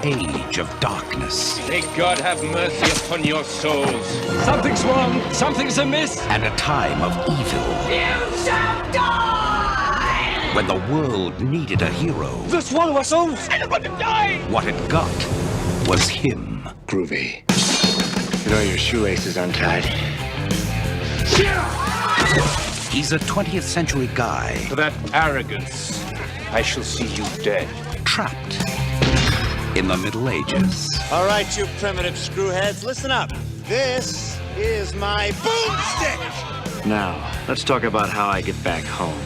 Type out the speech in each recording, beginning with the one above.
age of darkness. May God have mercy upon your souls. Something's wrong. Something's amiss. And a time of evil. You shall die! When the world needed a hero. The swallow us souls. I don't want to die! What it got was him. Groovy. You know your shoelace is untied. He's a 20th century guy. For that arrogance, I shall see you dead. Trapped in the Middle Ages. All right, you primitive screwheads, listen up. This is my boomstick! Now, let's talk about how I get back home.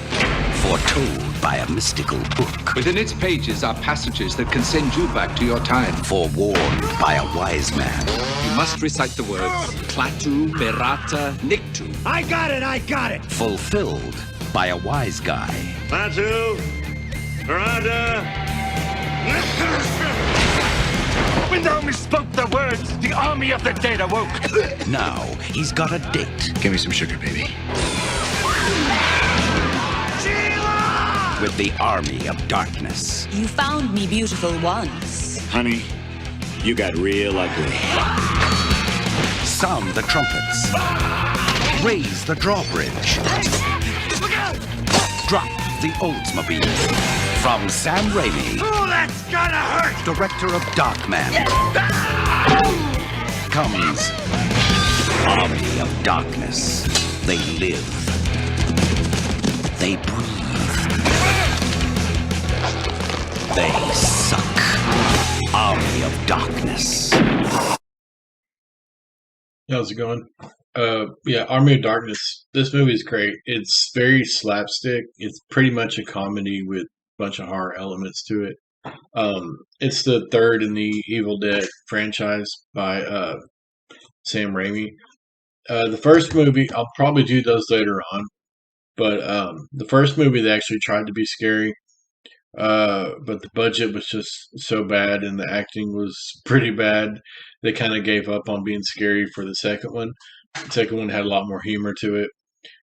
Foretold by a mystical book. Within its pages are passages that can send you back to your time. Forewarned by a wise man. You must recite the words Klaatu, Berata, Nikto. I got it! Fulfilled by a wise guy. Klaatu, Berata. When thou misspoke the words, the army of the dead awoke. Now he's got a date. Give me some sugar, baby. With the army of darkness. You found me beautiful once. Honey, you got real ugly. Sound the trumpets. Raise the drawbridge. Drop the Oldsmobile. From Sam Raimi. Oh, that's gonna hurt! Director of Darkman. Comes Army of Darkness. They live. They breathe. They suck. Army of Darkness. How's it going? Yeah, Army of Darkness. This movie is great. It's very slapstick. It's pretty much a comedy with a bunch of horror elements to it. It's the third in the Evil Dead franchise by Sam Raimi. The first movie, I'll probably do those later on, but the first movie they actually tried to be scary. But the budget was just so bad and the acting was pretty bad. They kind of gave up on being scary for the second one. The second one had a lot more humor to it.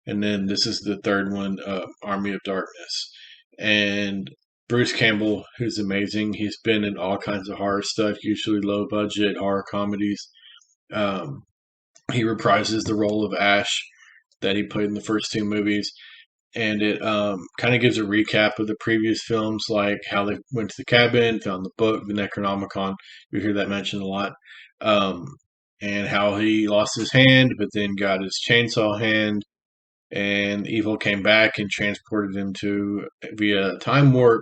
And then this is the third one, Army of Darkness. And Bruce Campbell, who's amazing. He's been in all kinds of horror stuff, usually low budget horror comedies. He reprises the role of Ash that he played in the first two movies. And it kind of gives a recap of the previous films, like how they went to the cabin, found the book, the Necronomicon. You hear that mentioned a lot. And how he lost his hand, but then got his chainsaw hand, and evil came back and transported him via time warp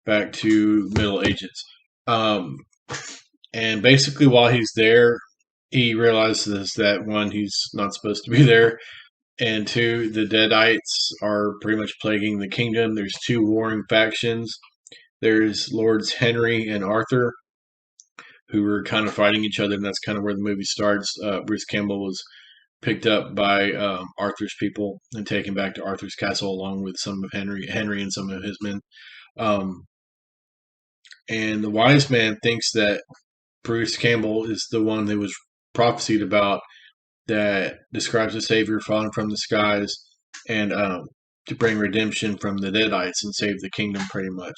back to Middle Ages. And basically, while he's there, he realizes that one, he's not supposed to be there. And two, the Deadites are pretty much plaguing the kingdom. There's two warring factions. There's Lords Henry and Arthur, who were kind of fighting each other, and that's kind of where the movie starts. Bruce Campbell was picked up by Arthur's people and taken back to Arthur's castle along with some of Henry and some of his men. And the wise man thinks that Bruce Campbell is the one that was prophesied about, that describes a savior falling from the skies and to bring redemption from the Deadites and save the kingdom, pretty much.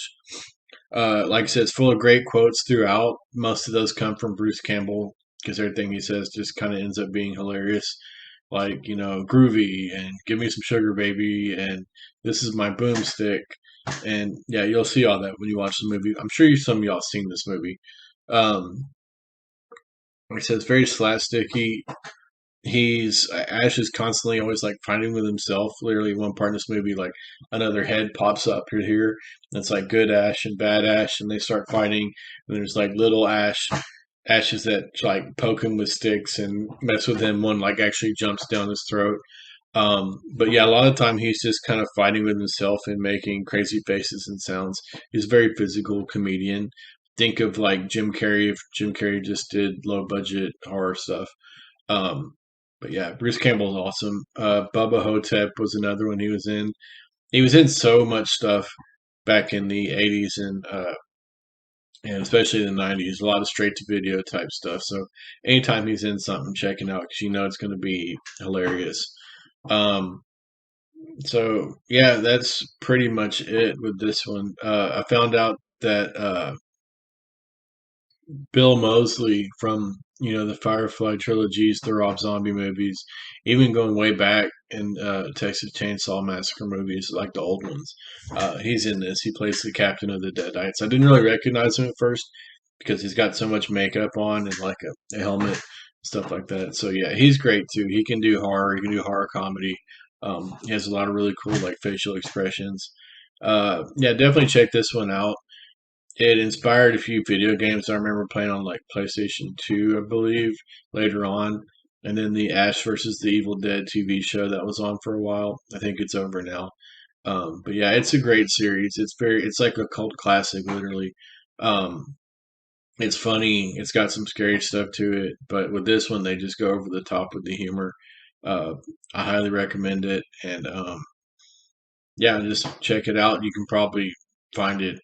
Like I said, it's full of great quotes throughout. Most of those come from Bruce Campbell because everything he says just kind of ends up being hilarious. Like, groovy and give me some sugar, baby, and this is my boomstick. And yeah, you'll see all that when you watch the movie. I'm sure some of y'all seen this movie. Like I said, it's very slapsticky. Ash is constantly always like fighting with himself. Literally, one part in this movie, like another head pops up here. And it's like good Ash and bad Ash, and they start fighting. And there's like little Ashes that like poke him with sticks and mess with him. One like actually jumps down his throat. But yeah, a lot of the time he's just kind of fighting with himself and making crazy faces and sounds. He's a very physical comedian. Think of like Jim Carrey if Jim Carrey just did low budget horror stuff. But yeah, Bruce Campbell's awesome. Bubba Hotep was another one he was in. He was in so much stuff back in the 80s and especially in the 90s. A lot of straight-to-video type stuff. So anytime he's in something, check it out because it's going to be hilarious. So yeah, that's pretty much it with this one. I found out that Bill Moseley from the Firefly trilogies, the Rob Zombie movies, even going way back in Texas Chainsaw Massacre movies, like the old ones. He's in this. He plays the captain of the Deadites. I didn't really recognize him at first because he's got so much makeup on and like a helmet, stuff like that. So yeah, he's great too. He can do horror. He can do horror comedy. He has a lot of really cool like facial expressions. Yeah, definitely check this one out. It inspired a few video games I remember playing on like PlayStation 2, I believe, later on. And then the Ash versus the Evil Dead TV show that was on for a while. I think it's over now. But yeah, it's a great series. It's like a cult classic, literally. Um, it's funny. It's got some scary stuff to it, but with this one, they just go over the top with the humor. I highly recommend it, and yeah, just check it out. You can probably find it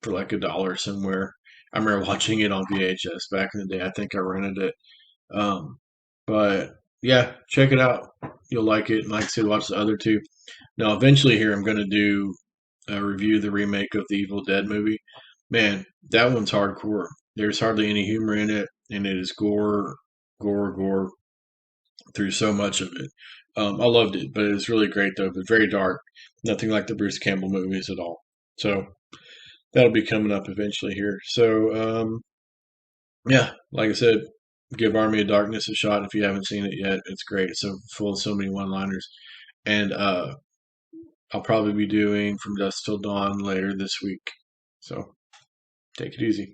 for like $1 somewhere. I remember watching it on VHS back in the day. I think I rented it. Um, but yeah, check it out. You'll like it. And like I said, watch the other two. Now, eventually, here I'm going to do a review of the remake of the Evil Dead movie. Man, that one's hardcore. There's hardly any humor in it, and it is gore, gore, gore through so much of it. I loved it, but it was really great though. But very dark. Nothing like the Bruce Campbell movies at all. So that'll be coming up eventually here. So yeah, like I said, give Army of Darkness a shot if you haven't seen it yet. It's great. It's so full of so many one-liners, and I'll probably be doing From Dusk Till Dawn later this week. So take it easy.